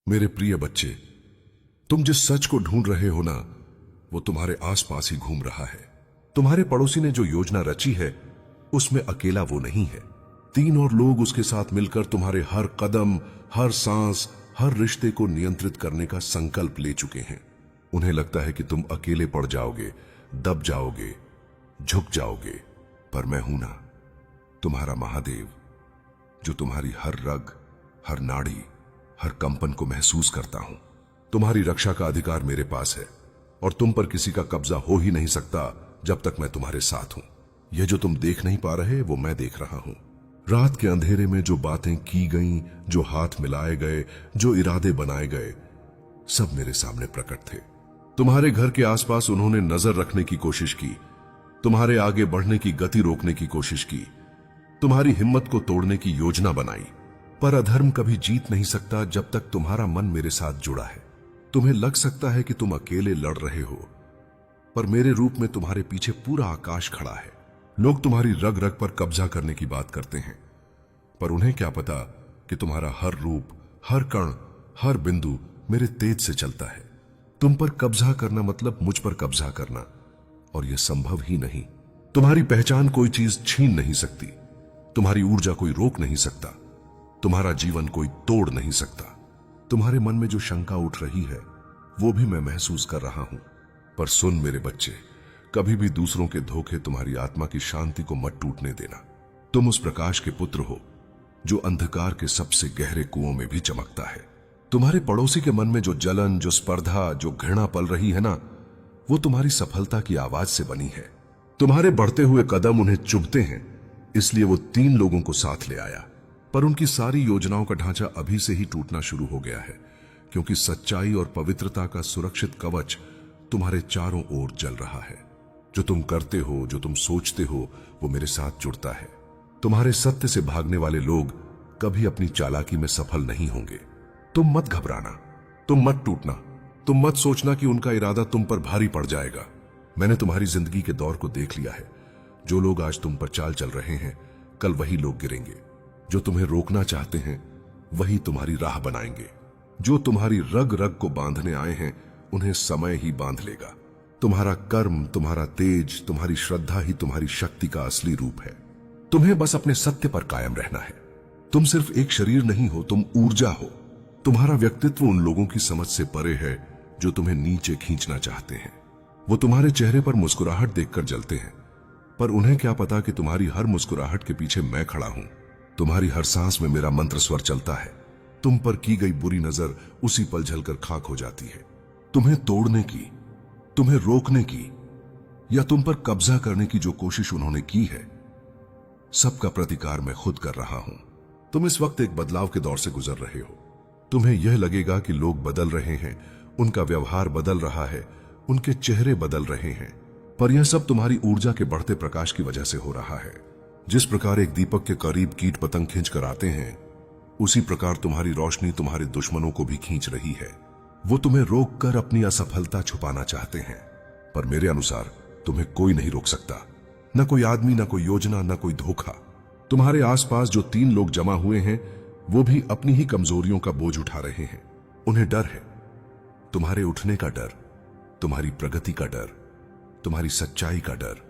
मेरे प्रिय बच्चे, तुम जिस सच को ढूंढ रहे हो ना, वो तुम्हारे आसपास ही घूम रहा है। तुम्हारे पड़ोसी ने जो योजना रची है, उसमें अकेला वो नहीं है। 3 और लोग उसके साथ मिलकर तुम्हारे हर कदम, हर सांस, हर रिश्ते को नियंत्रित करने का संकल्प ले चुके हैं। उन्हें लगता है कि तुम अकेले पड़ जाओगे, दब जाओगे, झुक जाओगे, पर मैं हूं ना, तुम्हारा महादेव, जो तुम्हारी हर रग, हर नाड़ी, हर कंपन को महसूस करता हूं। तुम्हारी रक्षा का अधिकार मेरे पास है और तुम पर किसी का कब्जा हो ही नहीं सकता जब तक मैं तुम्हारे साथ हूं। यह जो तुम देख नहीं पा रहे, वो मैं देख रहा हूं। रात के अंधेरे में जो बातें की गईं, जो हाथ मिलाए गए, जो इरादे बनाए गए, सब मेरे सामने प्रकट थे। तुम्हारे घर के आसपास उन्होंने नजर रखने की कोशिश की, तुम्हारे आगे बढ़ने की गति रोकने की कोशिश की, तुम्हारी हिम्मत को तोड़ने की योजना बनाई। पर अधर्म कभी जीत नहीं सकता जब तक तुम्हारा मन मेरे साथ जुड़ा है। तुम्हें लग सकता है कि तुम अकेले लड़ रहे हो, पर मेरे रूप में तुम्हारे पीछे पूरा आकाश खड़ा है। लोग तुम्हारी रग रग पर कब्जा करने की बात करते हैं, पर उन्हें क्या पता कि तुम्हारा हर रूप, हर कण, हर बिंदु मेरे तेज से चलता है। तुम पर कब्जा करना मतलब मुझ पर कब्जा करना, और यह संभव ही नहीं। तुम्हारी पहचान कोई चीज छीन नहीं सकती, तुम्हारी ऊर्जा कोई रोक नहीं सकता, तुम्हारा जीवन कोई तोड़ नहीं सकता। तुम्हारे मन में जो शंका उठ रही है, वो भी मैं महसूस कर रहा हूं। पर सुन मेरे बच्चे, कभी भी दूसरों के धोखे तुम्हारी आत्मा की शांति को मत टूटने देना। तुम उस प्रकाश के पुत्र हो जो अंधकार के सबसे गहरे कुओं में भी चमकता है। तुम्हारे पड़ोसी के मन में जो जलन, जो स्पर्धा, जो घृणा पल रही है ना, वो तुम्हारी सफलता की आवाज से बनी है। तुम्हारे बढ़ते हुए कदम उन्हें चुभते हैं, इसलिए वो 3 लोगों को साथ ले आया। पर उनकी सारी योजनाओं का ढांचा अभी से ही टूटना शुरू हो गया है, क्योंकि सच्चाई और पवित्रता का सुरक्षित कवच तुम्हारे चारों ओर जल रहा है। जो तुम करते हो, जो तुम सोचते हो, वो मेरे साथ जुड़ता है। तुम्हारे सत्य से भागने वाले लोग कभी अपनी चालाकी में सफल नहीं होंगे। तुम मत घबराना, तुम मत टूटना, तुम मत सोचना कि उनका इरादा तुम पर भारी पड़ जाएगा। मैंने तुम्हारी जिंदगी के दौर को देख लिया है। जो लोग आज तुम पर चाल चल रहे हैं, कल वही लोग गिरेंगे। जो तुम्हें रोकना चाहते हैं, वही तुम्हारी राह बनाएंगे। जो तुम्हारी रग रग को बांधने आए हैं, उन्हें समय ही बांध लेगा। तुम्हारा कर्म, तुम्हारा तेज, तुम्हारी श्रद्धा ही तुम्हारी शक्ति का असली रूप है। तुम्हें बस अपने सत्य पर कायम रहना है। तुम सिर्फ एक शरीर नहीं हो, तुम ऊर्जा हो। तुम्हारा व्यक्तित्व उन लोगों की समझ से परे है जो तुम्हें नीचे खींचना चाहते हैं। वो तुम्हारे चेहरे पर मुस्कुराहट देखकर जलते हैं, पर उन्हें क्या पता कि तुम्हारी हर मुस्कुराहट के पीछे मैं खड़ा हूं। तुम्हारी हर सांस में मेरा मंत्र स्वर चलता है। तुम पर की गई बुरी नजर उसी पल झलकर खाक हो जाती है। तुम्हें तोड़ने की, तुम्हें रोकने की या तुम पर कब्जा करने की जो कोशिश उन्होंने की है, सबका प्रतिकार मैं खुद कर रहा हूं। तुम इस वक्त एक बदलाव के दौर से गुजर रहे हो। तुम्हें यह लगेगा कि लोग बदल रहे हैं, उनका व्यवहार बदल रहा है, उनके चेहरे बदल रहे हैं, पर यह सब तुम्हारी ऊर्जा के बढ़ते प्रकाश की वजह से हो रहा है। जिस प्रकार एक दीपक के करीब कीट पतंग खींच कर आते हैं, उसी प्रकार तुम्हारी रोशनी तुम्हारे दुश्मनों को भी खींच रही है। वो तुम्हें रोककर अपनी असफलता छुपाना चाहते हैं, पर मेरे अनुसार तुम्हें कोई नहीं रोक सकता। न कोई आदमी, न कोई योजना, न कोई धोखा। तुम्हारे आसपास जो 3 लोग जमा हुए हैं, वो भी अपनी ही कमजोरियों का बोझ उठा रहे हैं। उन्हें डर है, तुम्हारे उठने का डर, तुम्हारी प्रगति का डर, तुम्हारी सच्चाई का डर,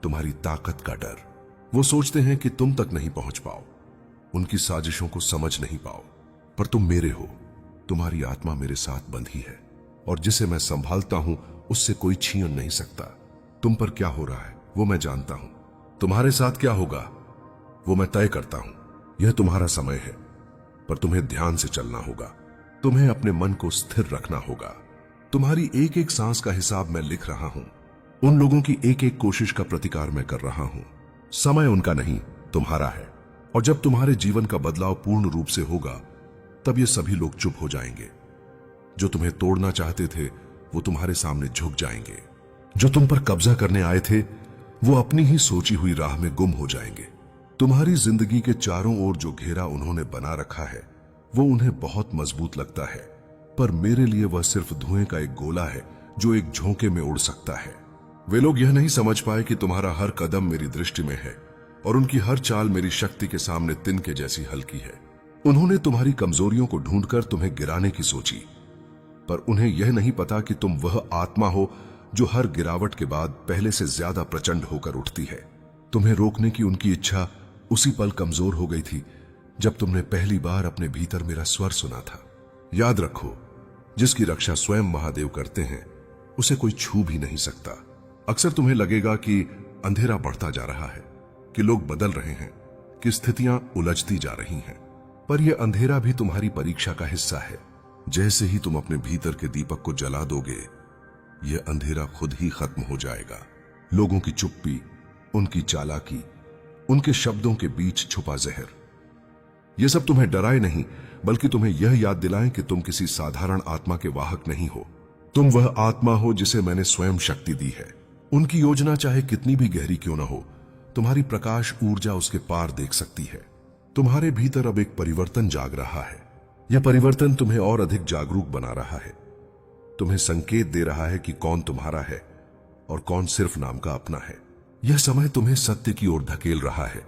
तुम्हारी ताकत का डर। वो सोचते हैं कि तुम तक नहीं पहुंच पाओ, उनकी साजिशों को समझ नहीं पाओ, पर तुम मेरे हो। तुम्हारी आत्मा मेरे साथ बंधी है और जिसे मैं संभालता हूं, उससे कोई छीन नहीं सकता। तुम पर क्या हो रहा है वो मैं जानता हूं, तुम्हारे साथ क्या होगा वो मैं तय करता हूं। यह तुम्हारा समय है, पर तुम्हें ध्यान से चलना होगा। तुम्हें अपने मन को स्थिर रखना होगा। तुम्हारी एक एक सांस का हिसाब मैं लिख रहा हूं। उन लोगों की एक एक कोशिश का प्रतिकार मैं कर रहा हूं। समय उनका नहीं, तुम्हारा है। और जब तुम्हारे जीवन का बदलाव पूर्ण रूप से होगा, तब ये सभी लोग चुप हो जाएंगे। जो तुम्हें तोड़ना चाहते थे, वो तुम्हारे सामने झुक जाएंगे। जो तुम पर कब्जा करने आए थे, वो अपनी ही सोची हुई राह में गुम हो जाएंगे। तुम्हारी जिंदगी के चारों ओर जो घेरा उन्होंने बना रखा है, वो उन्हें बहुत मजबूत लगता है, पर मेरे लिए वह सिर्फ धुएं का एक गोला है जो एक झोंके में उड़ सकता है। वे लोग यह नहीं समझ पाए कि तुम्हारा हर कदम मेरी दृष्टि में है और उनकी हर चाल मेरी शक्ति के सामने तिनके जैसी हल्की है। उन्होंने तुम्हारी कमजोरियों को ढूंढकर तुम्हें गिराने की सोची, पर उन्हें यह नहीं पता कि तुम वह आत्मा हो जो हर गिरावट के बाद पहले से ज्यादा प्रचंड होकर उठती है। तुम्हें रोकने की उनकी इच्छा उसी पल कमजोर हो गई थी जब तुमने पहली बार अपने भीतर मेरा स्वर सुना था। याद रखो, जिसकी रक्षा स्वयं महादेव करते हैं उसे कोई छू भी नहीं सकता। अक्सर तुम्हें लगेगा कि अंधेरा बढ़ता जा रहा है, कि लोग बदल रहे हैं, कि स्थितियां उलझती जा रही हैं, पर यह अंधेरा भी तुम्हारी परीक्षा का हिस्सा है। जैसे ही तुम अपने भीतर के दीपक को जला दोगे, यह अंधेरा खुद ही खत्म हो जाएगा। लोगों की चुप्पी, उनकी चालाकी, उनके शब्दों के बीच छुपा जहर, यह सब तुम्हें डराए नहीं, बल्कि तुम्हें यह याद दिलाएं कि तुम किसी साधारण आत्मा के वाहक नहीं हो। तुम वह आत्मा हो जिसे मैंने स्वयं शक्ति दी है। उनकी योजना चाहे कितनी भी गहरी क्यों ना हो, तुम्हारी प्रकाश ऊर्जा उसके पार देख सकती है। तुम्हारे भीतर अब एक परिवर्तन जाग रहा है। यह परिवर्तन तुम्हें और अधिक जागरूक बना रहा है, तुम्हें संकेत दे रहा है कि कौन तुम्हारा है और कौन सिर्फ नाम का अपना है। यह समय तुम्हें सत्य की ओर धकेल रहा है,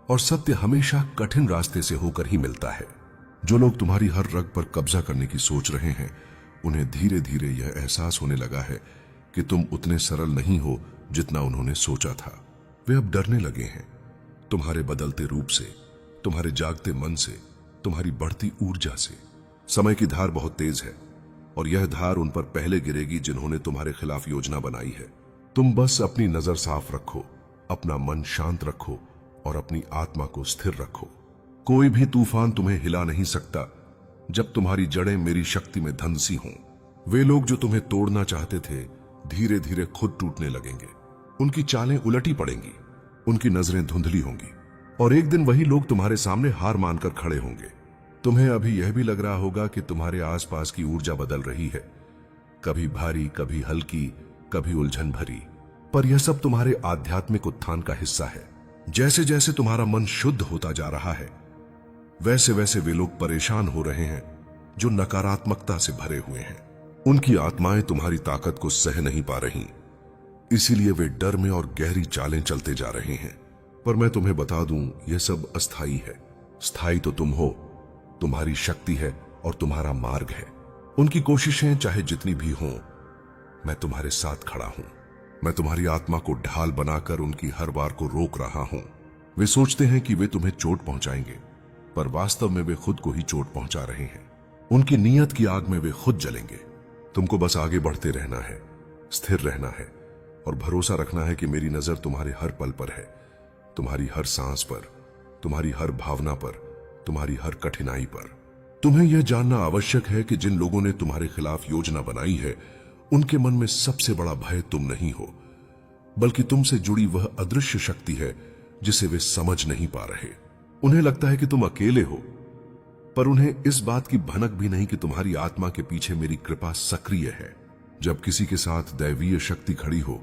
और सत्य हमेशा कठिन रास्ते से होकर ही मिलता है। जो लोग तुम्हारी हर रग पर कब्जा करने की सोच रहे हैं, उन्हें धीरे धीरे यह एहसास होने लगा है कि तुम उतने सरल नहीं हो जितना उन्होंने सोचा था। वे अब डरने लगे हैं, तुम्हारे बदलते रूप से, तुम्हारे जागते मन से, तुम्हारी बढ़ती ऊर्जा से। समय की धार बहुत तेज है, और यह धार उन पर पहले गिरेगी जिन्होंने तुम्हारे खिलाफ योजना बनाई है। तुम बस अपनी नजर साफ रखो, अपना मन शांत रखो और अपनी आत्मा को स्थिर रखो। कोई भी तूफान तुम्हें हिला नहीं सकता जब तुम्हारी जड़ें मेरी शक्ति में धंसी हों। वे लोग जो तुम्हें तोड़ना चाहते थे, धीरे धीरे खुद टूटने लगेंगे। उनकी चालें उलटी पड़ेंगी, उनकी नजरें धुंधली होंगी, और एक दिन वही लोग तुम्हारे सामने हार मानकर खड़े होंगे। तुम्हें अभी यह भी लग रहा होगा कि तुम्हारे आसपास की ऊर्जा बदल रही है, कभी भारी, कभी हल्की, कभी उलझन भरी, पर यह सब तुम्हारे आध्यात्मिक उत्थान का हिस्सा है। जैसे जैसे तुम्हारा मन शुद्ध होता जा रहा है, वैसे वैसे वे लोग परेशान हो रहे हैं जो नकारात्मकता से भरे हुए हैं। उनकी आत्माएं तुम्हारी ताकत को सह नहीं पा रही, इसीलिए वे डर में और गहरी चालें चलते जा रहे हैं। पर मैं तुम्हें बता दूं, यह सब अस्थाई है। स्थायी तो तुम हो, तुम्हारी शक्ति है और तुम्हारा मार्ग है। उनकी कोशिशें चाहे जितनी भी हों, मैं तुम्हारे साथ खड़ा हूं। मैं तुम्हारी आत्मा को ढाल बनाकर उनकी हर वार को रोक रहा हूं। वे सोचते हैं कि वे तुम्हें चोट पहुंचाएंगे, पर वास्तव में वे खुद को ही चोट पहुंचा रहे हैं। उनकी नीयत की आग में वे खुद जलेंगे। तुमको बस आगे बढ़ते रहना है, स्थिर रहना है, और भरोसा रखना है कि मेरी नजर तुम्हारे हर पल पर है, तुम्हारी हर सांस पर, तुम्हारी हर भावना पर, तुम्हारी हर कठिनाई पर। तुम्हें यह जानना आवश्यक है कि जिन लोगों ने तुम्हारे खिलाफ योजना बनाई है, उनके मन में सबसे बड़ा भय तुम नहीं हो, बल्कि तुमसे जुड़ी वह अदृश्य शक्ति है जिसे वे समझ नहीं पा रहे। उन्हें लगता है कि तुम अकेले हो, पर उन्हें इस बात की भनक भी नहीं कि तुम्हारी आत्मा के पीछे मेरी कृपा सक्रिय है। जब किसी के साथ दैवीय शक्ति खड़ी हो,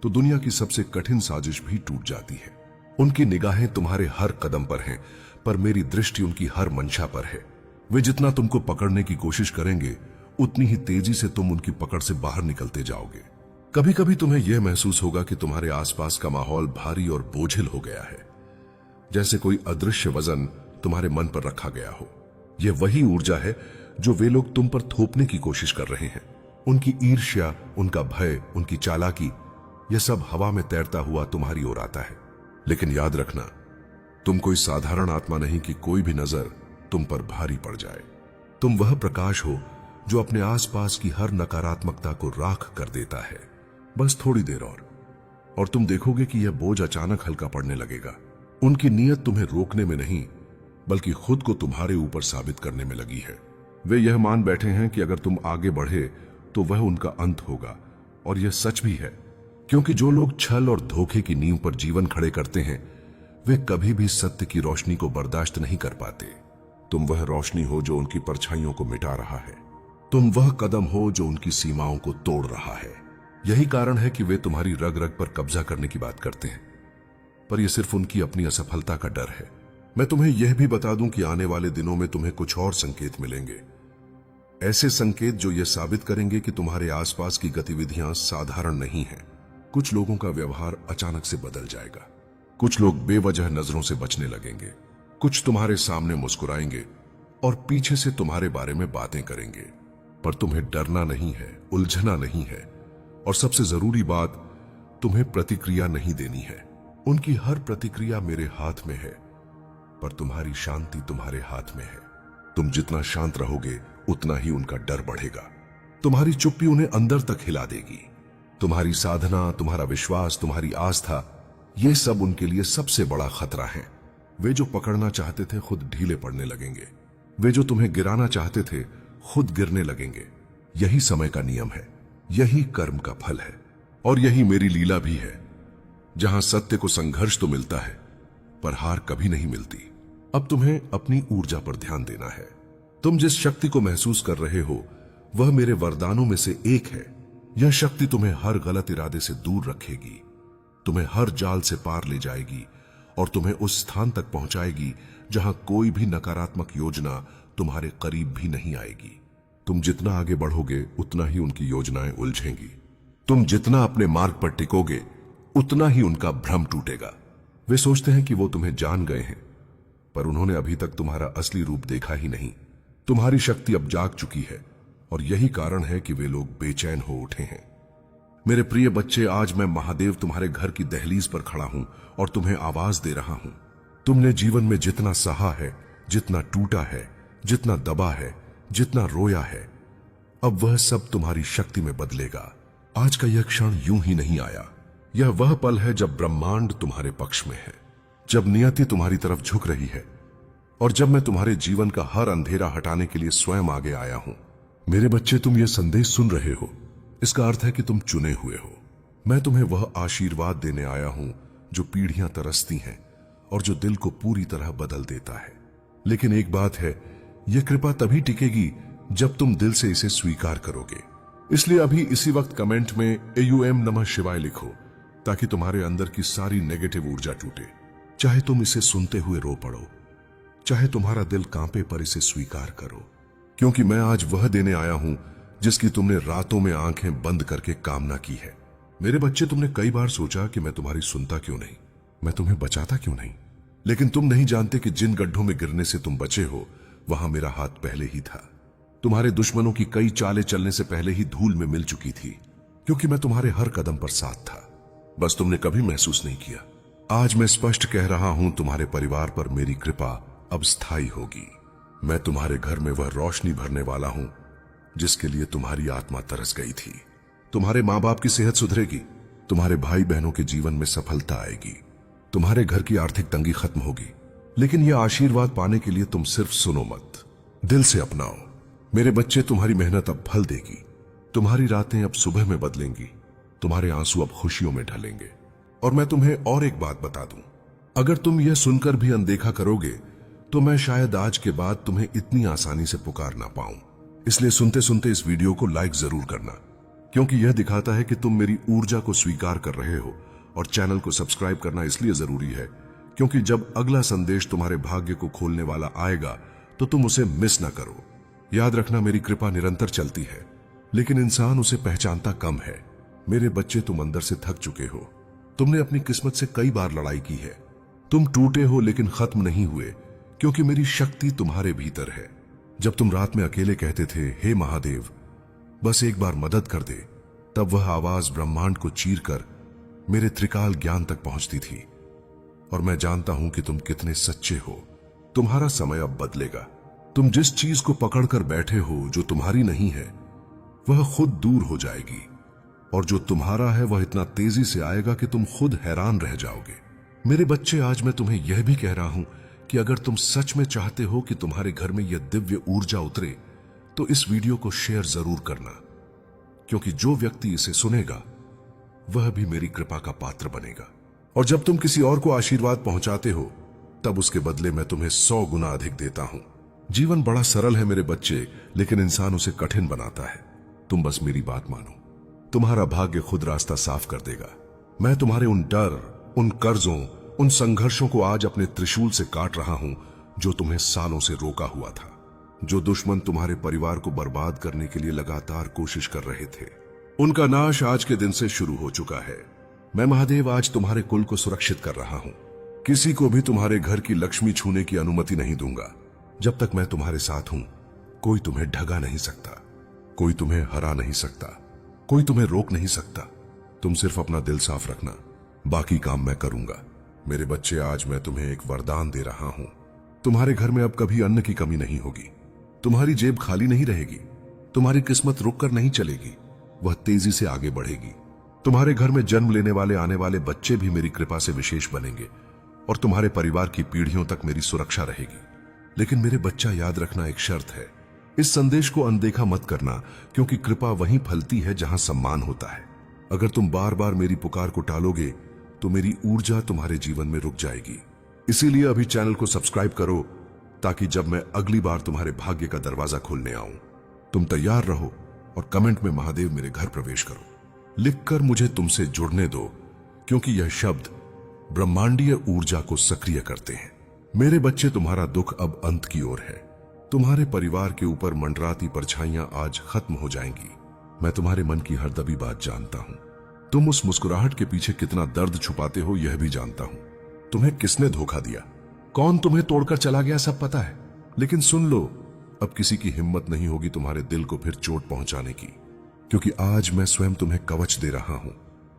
तो दुनिया की सबसे कठिन साजिश भी टूट जाती है। उनकी निगाहें तुम्हारे हर कदम पर हैं, पर मेरी दृष्टि उनकी हर मंशा पर है। वे जितना तुमको पकड़ने की कोशिश करेंगे, उतनी ही तेजी से तुम उनकी पकड़ से बाहर निकलते जाओगे। कभी कभी तुम्हें यह महसूस होगा कि तुम्हारे आसपास का माहौल भारी और बोझिल हो गया है, जैसे कोई अदृश्य वजन तुम्हारे मन पर रखा गया हो। यह वही ऊर्जा है जो वे लोग तुम पर थोपने की कोशिश कर रहे हैं। उनकी ईर्ष्या, उनका भय, उनकी चालाकी, यह सब हवा में तैरता हुआ तुम्हारी ओर आता है। लेकिन याद रखना, तुम कोई साधारण आत्मा नहीं कि कोई भी नजर तुम पर भारी पड़ जाए। तुम वह प्रकाश हो जो अपने आसपास की हर नकारात्मकता को राख कर देता है। बस थोड़ी देर और तुम देखोगे कि यह बोझ अचानक हल्का पड़ने लगेगा। उनकी नीयत तुम्हें रोकने में नहीं, बल्कि खुद को तुम्हारे ऊपर साबित करने में लगी है। वे यह मान बैठे हैं कि अगर तुम आगे बढ़े तो वह उनका अंत होगा, और यह सच भी है, क्योंकि जो लोग छल और धोखे की नींव पर जीवन खड़े करते हैं, वे कभी भी सत्य की रोशनी को बर्दाश्त नहीं कर पाते। तुम वह रोशनी हो जो उनकी परछाइयों को मिटा रहा है। तुम वह कदम हो जो उनकी सीमाओं को तोड़ रहा है। यही कारण है कि वे तुम्हारी रग रग पर कब्जा करने की बात करते हैं, पर यह सिर्फ उनकी अपनी असफलता का डर है। मैं तुम्हें यह भी बता दूं कि आने वाले दिनों में तुम्हें कुछ और संकेत मिलेंगे, ऐसे संकेत जो यह साबित करेंगे कि तुम्हारे आसपास की गतिविधियां साधारण नहीं हैं। कुछ लोगों का व्यवहार अचानक से बदल जाएगा, कुछ लोग बेवजह नजरों से बचने लगेंगे, कुछ तुम्हारे सामने मुस्कुराएंगे और पीछे से तुम्हारे बारे में बातें करेंगे, पर तुम्हें डरना नहीं है, उलझना नहीं है, और सबसे जरूरी बात, तुम्हें प्रतिक्रिया नहीं देनी है। उनकी हर प्रतिक्रिया मेरे हाथ में है, पर तुम्हारी शांति तुम्हारे हाथ में है। तुम जितना शांत रहोगे उतना ही उनका डर बढ़ेगा। तुम्हारी चुप्पी उन्हें अंदर तक हिला देगी। तुम्हारी साधना, तुम्हारा विश्वास, तुम्हारी आस्था, ये सब उनके लिए सबसे बड़ा खतरा है। वे जो पकड़ना चाहते थे खुद ढीले पड़ने लगेंगे। वे जो तुम्हें गिराना चाहते थे खुद गिरने लगेंगे। यही समय का नियम है, यही कर्म का फल है, और यही मेरी लीला भी है, जहां सत्य को संघर्ष तो मिलता है पर हार कभी नहीं मिलती। अब तुम्हें अपनी ऊर्जा पर ध्यान देना है। तुम जिस शक्ति को महसूस कर रहे हो वह मेरे वरदानों में से एक है। यह शक्ति तुम्हें हर गलत इरादे से दूर रखेगी, तुम्हें हर जाल से पार ले जाएगी और तुम्हें उस स्थान तक पहुंचाएगी जहां कोई भी नकारात्मक योजना तुम्हारे करीब भी नहीं आएगी। तुम जितना आगे बढ़ोगे उतना ही उनकी योजनाएं उलझेंगी। तुम जितना अपने मार्ग पर टिकोगे उतना ही उनका भ्रम टूटेगा। वे सोचते हैं कि वो तुम्हें जान गए हैं, पर उन्होंने अभी तक तुम्हारा असली रूप देखा ही नहीं। तुम्हारी शक्ति अब जाग चुकी है और यही कारण है कि वे लोग बेचैन हो उठे हैं। मेरे प्रिय बच्चे, आज मैं महादेव तुम्हारे घर की दहलीज पर खड़ा हूं और तुम्हें आवाज दे रहा हूं। तुमने जीवन में जितना सहा है, जितना टूटा है, जितना दबा है, जितना रोया है, अब वह सब तुम्हारी शक्ति में बदलेगा। आज का यह क्षण यूं ही नहीं आया। यह वह पल है जब ब्रह्मांड तुम्हारे पक्ष में है, जब नियति तुम्हारी तरफ झुक रही है और जब मैं तुम्हारे जीवन का हर अंधेरा हटाने के लिए स्वयं आगे आया हूं। मेरे बच्चे, तुम यह संदेश सुन रहे हो, इसका अर्थ है कि तुम चुने हुए हो। मैं तुम्हें वह आशीर्वाद देने आया हूं जो पीढ़ियां तरसती हैं और जो दिल को पूरी तरह बदल देता है। लेकिन एक बात है, यह कृपा तभी टिकेगी जब तुम दिल से इसे स्वीकार करोगे। इसलिए अभी इसी वक्त कमेंट में AUM नमः शिवाय लिखो, ताकि तुम्हारे अंदर की सारी नेगेटिव ऊर्जा टूटे। चाहे तुम इसे सुनते हुए रो पड़ो, चाहे तुम्हारा दिल कांपे, पर इसे स्वीकार करो, क्योंकि मैं आज वह देने आया हूं जिसकी तुमने रातों में आंखें बंद करके कामना की है। मेरे बच्चे, तुमने कई बार सोचा कि मैं तुम्हारी सुनता क्यों नहीं, मैं तुम्हें बचाता क्यों नहीं, लेकिन तुम नहीं जानते कि जिन गड्ढों में गिरने से तुम बचे हो वहां मेरा हाथ पहले ही था। तुम्हारे दुश्मनों की कई चालें चलने से पहले ही धूल में मिल चुकी थी, क्योंकि मैं तुम्हारे हर कदम पर साथ था, बस तुमने कभी महसूस नहीं किया। आज मैं स्पष्ट कह रहा हूं, तुम्हारे परिवार पर मेरी कृपा अब स्थायी होगी। मैं तुम्हारे घर में वह रोशनी भरने वाला हूं जिसके लिए तुम्हारी आत्मा तरस गई थी। तुम्हारे माँ बाप की सेहत सुधरेगी, तुम्हारे भाई बहनों के जीवन में सफलता आएगी, तुम्हारे घर की आर्थिक तंगी खत्म होगी। लेकिन यह आशीर्वाद पाने के लिए तुम सिर्फ सुनो मत, दिल से अपनाओ। मेरे बच्चे, तुम्हारी मेहनत अब फल देगी। तुम्हारी रातें अब सुबह में बदलेंगी, तुम्हारे आंसू अब खुशियों में ढलेंगे। और मैं तुम्हें और एक बात बता दूं, अगर तुम यह सुनकर भी अनदेखा करोगे तो मैं शायद आज के बाद तुम्हें इतनी आसानी से पुकार ना पाऊं। इसलिए सुनते सुनते इस वीडियो को लाइक जरूर करना, क्योंकि यह दिखाता है कि तुम मेरी ऊर्जा को स्वीकार कर रहे हो। और चैनल को सब्सक्राइब करना इसलिए जरूरी है क्योंकि जब अगला संदेश तुम्हारे भाग्य को खोलने वाला आएगा तो तुम उसे मिस ना करो। याद रखना, मेरी कृपा निरंतर चलती है, लेकिन इंसान उसे पहचानता कम है। मेरे बच्चे, तुम अंदर से थक चुके हो। तुमने अपनी किस्मत से कई बार लड़ाई की है। तुम टूटे हो लेकिन खत्म नहीं हुए, क्योंकि मेरी शक्ति तुम्हारे भीतर है। जब तुम रात में अकेले कहते थे, हे महादेव बस एक बार मदद कर दे, तब वह आवाज ब्रह्मांड को चीर कर मेरे त्रिकाल ज्ञान तक पहुंचती थी। और मैं जानता हूं कि तुम कितने सच्चे हो। तुम्हारा समय अब बदलेगा। तुम जिस चीज को पकड़कर बैठे हो जो तुम्हारी नहीं है वह खुद दूर हो जाएगी, और जो तुम्हारा है वह इतना तेजी से आएगा कि तुम खुद हैरान रह जाओगे। मेरे बच्चे, आज मैं तुम्हें यह भी कह रहा हूं कि अगर तुम सच में चाहते हो कि तुम्हारे घर में यह दिव्य ऊर्जा उतरे तो इस वीडियो को शेयर जरूर करना, क्योंकि जो व्यक्ति इसे सुनेगा वह भी मेरी कृपा का पात्र बनेगा। और जब तुम किसी और को आशीर्वाद पहुंचाते हो तब उसके बदले मैं तुम्हें 100 गुना अधिक देता हूं। जीवन बड़ा सरल है मेरे बच्चे, लेकिन इंसान उसे कठिन बनाता है। तुम बस मेरी बात मानो, तुम्हारा भाग्य खुद रास्ता साफ कर देगा। मैं तुम्हारे उन डर, उन कर्जों, उन संघर्षों को आज अपने त्रिशूल से काट रहा हूं जो तुम्हें सालों से रोका हुआ था। जो दुश्मन तुम्हारे परिवार को बर्बाद करने के लिए लगातार कोशिश कर रहे थे, उनका नाश आज के दिन से शुरू हो चुका है। मैं महादेव आज तुम्हारे कुल को सुरक्षित कर रहा हूं। किसी को भी तुम्हारे घर की लक्ष्मी छूने की अनुमति नहीं दूंगा। जब तक मैं तुम्हारे साथ हूं, कोई तुम्हें ढगा नहीं सकता, कोई तुम्हें हरा नहीं सकता, कोई तुम्हें रोक नहीं सकता। तुम सिर्फ अपना दिल साफ रखना, बाकी काम मैं करूंगा। मेरे बच्चे, आज मैं तुम्हें एक वरदान दे रहा हूं। तुम्हारे घर में अब कभी अन्न की कमी नहीं होगी, तुम्हारी जेब खाली नहीं रहेगी, तुम्हारी किस्मत रुककर नहीं चलेगी, वह तेजी से आगे बढ़ेगी। तुम्हारे घर में जन्म लेने वाले आने वाले बच्चे भी मेरी कृपा से विशेष बनेंगे और तुम्हारे परिवार की पीढ़ियों तक मेरी सुरक्षा रहेगी। लेकिन मेरे बच्चा, याद रखना, एक शर्त है। इस संदेश को अनदेखा मत करना, क्योंकि कृपा वहीं फलती है जहां सम्मान होता है। अगर तुम बार बार मेरी पुकार को टालोगे तो मेरी ऊर्जा तुम्हारे जीवन में रुक जाएगी। इसीलिए अभी चैनल को सब्सक्राइब करो, ताकि जब मैं अगली बार तुम्हारे भाग्य का दरवाजा खोलने आऊं, तुम तैयार रहो और कमेंट में महादेव मेरे घर प्रवेश करो लिखकर मुझे तुमसे जुड़ने दो, क्योंकि यह शब्द ब्रह्मांडीय ऊर्जा को सक्रिय करते हैं। मेरे बच्चे, तुम्हारा दुख अब अंत की ओर है। तुम्हारे परिवार के ऊपर मंडराती परछाइयां आज खत्म हो जाएंगी। मैं तुम्हारे मन की हर दबी बात जानता हूं। तुम उस मुस्कुराहट के पीछे कितना दर्द छुपाते हो, यह भी जानता हूं। तुम्हें किसने धोखा दिया, कौन तुम्हें तोड़कर चला गया, सब पता है। लेकिन सुन लो, अब किसी की हिम्मत नहीं होगी तुम्हारे दिल को फिर चोट पहुंचाने की, क्योंकि आज मैं स्वयं तुम्हें कवच दे रहा हूं।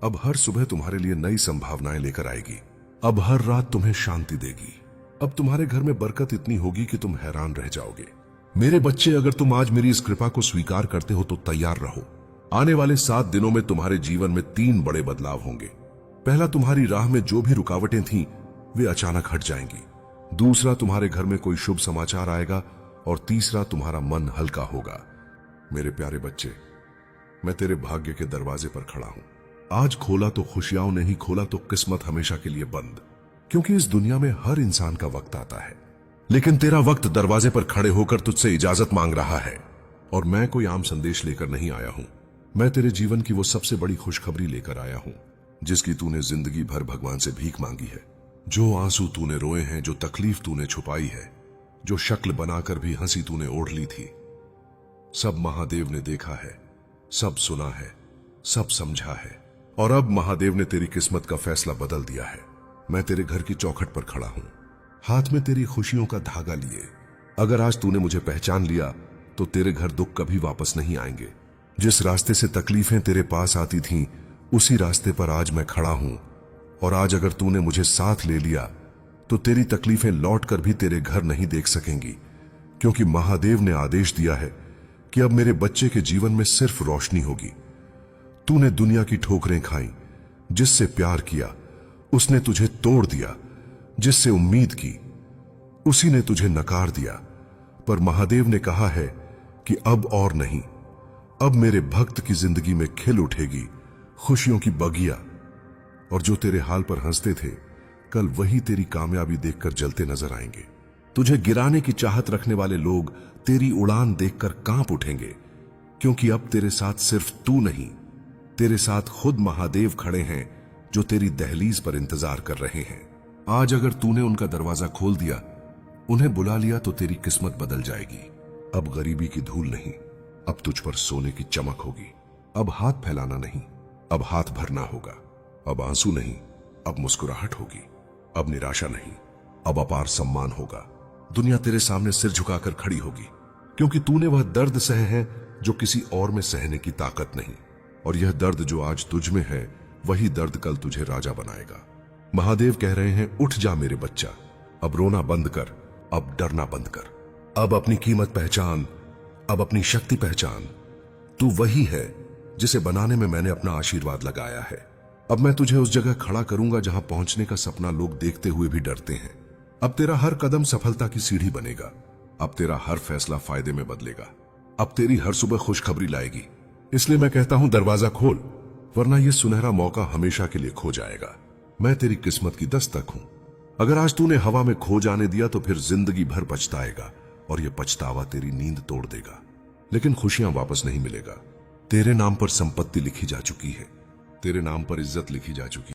अब हर सुबह तुम्हारे लिए नई संभावनाएं लेकर आएगी। अब हर रात तुम्हें शांति देगी। अब तुम्हारे घर में बरकत इतनी होगी कि तुम हैरान रह जाओगे। मेरे बच्चे, अगर तुम आज मेरी इस कृपा को स्वीकार करते हो तो तैयार रहो। आने वाले 7 दिनों में तुम्हारे जीवन में 3 बड़े बदलाव होंगे। पहला, तुम्हारी राह में जो भी रुकावटें थीं वे अचानक हट जाएंगी। दूसरा, तुम्हारे घर में कोई शुभ समाचार आएगा। और तीसरा, तुम्हारा मन हल्का होगा। मेरे प्यारे बच्चे, मैं तेरे भाग्य के दरवाजे पर खड़ा हूं। आज खोला तो खुशियां, नहीं खोला तो किस्मत हमेशा के लिए बंद। क्योंकि इस दुनिया में हर इंसान का वक्त आता है, लेकिन तेरा वक्त दरवाजे पर खड़े होकर तुझसे इजाजत मांग रहा है। और मैं कोई आम संदेश लेकर नहीं आया हूं। मैं तेरे जीवन की वो सबसे बड़ी खुशखबरी लेकर आया हूं, जिसकी तूने जिंदगी भर भगवान से भीख मांगी है। जो आंसू तूने रोए हैं, जो तकलीफ तूने छुपाई है, जो शक्ल बनाकर भी हंसी तूने ओढ़ ली थी, सब महादेव ने देखा है, सब सुना है, सब समझा है। और अब महादेव ने तेरी किस्मत का फैसला बदल दिया है। मैं तेरे घर की चौखट पर खड़ा हूं, हाथ में तेरी खुशियों का धागा लिए। अगर आज तूने मुझे पहचान लिया तो तेरे घर दुख कभी वापस नहीं आएंगे। जिस रास्ते से तकलीफें तेरे पास आती थीं, उसी रास्ते पर आज मैं खड़ा हूं। और आज अगर तूने मुझे साथ ले लिया तो तेरी तकलीफें लौटकर भी तेरे घर नहीं देख सकेंगी, क्योंकि महादेव ने आदेश दिया है कि अब मेरे बच्चे के जीवन में सिर्फ रोशनी होगी। तूने दुनिया की ठोकरें खाई, जिससे प्यार किया उसने तुझे तोड़ दिया, जिससे उम्मीद की उसी ने तुझे नकार दिया। पर महादेव ने कहा है कि अब और नहीं, अब मेरे भक्त की जिंदगी में खिल उठेगी खुशियों की बगिया। और जो तेरे हाल पर हंसते थे, कल वही तेरी कामयाबी देखकर जलते नजर आएंगे। तुझे गिराने की चाहत रखने वाले लोग तेरी उड़ान देखकर कांप उठेंगे, क्योंकि अब तेरे साथ सिर्फ तू नहीं, तेरे साथ खुद महादेव खड़े हैं, जो तेरी दहलीज पर इंतजार कर रहे हैं। आज अगर तूने उनका दरवाजा खोल दिया, उन्हें बुला लिया, तो तेरी किस्मत बदल जाएगी। अब गरीबी की धूल नहीं, अब तुझ पर सोने की चमक होगी। अब हाथ फैलाना नहीं, अब हाथ भरना होगा। अब आंसू नहीं, अब मुस्कुराहट होगी। अब निराशा नहीं, अब अपार सम्मान होगा। दुनिया तेरे सामने सिर झुकाकर खड़ी होगी, क्योंकि तूने वह दर्द सहे हैं जो किसी और में सहने की ताकत नहीं। और यह दर्द जो आज तुझ में है, वही दर्द कल तुझे राजा बनाएगा। महादेव कह रहे हैं, उठ जा मेरे बच्चा, अब रोना बंद कर, अब डरना बंद कर। अब अपनी कीमत पहचान, अब अपनी शक्ति पहचान। तू वही है जिसे बनाने में मैंने अपना आशीर्वाद लगाया है। अब मैं तुझे उस जगह खड़ा करूंगा जहां पहुंचने का सपना लोग देखते हुए भी डरते हैं। अब तेरा हर कदम सफलता की सीढ़ी बनेगा। अब तेरा हर फैसला फायदे में बदलेगा। अब तेरी हर सुबह खुशखबरी लाएगी। इसलिए मैं कहता हूं, दरवाजा खोल, वरना यह सुनहरा मौका हमेशा के लिए खो जाएगा। मैं तेरी किस्मत की दस्तक हूं। अगर आज तूने हवा में खो जाने दिया तो फिर जिंदगी भर पछताएगा, और यह पछतावा तेरी नींद तोड़ देगा। लेकिन खुशियां वापस नहीं मिलेगा। तेरे नाम पर संपत्ति लिखी जा चुकी है, तेरे नाम पर इज्जत लिखी जा चुकी है।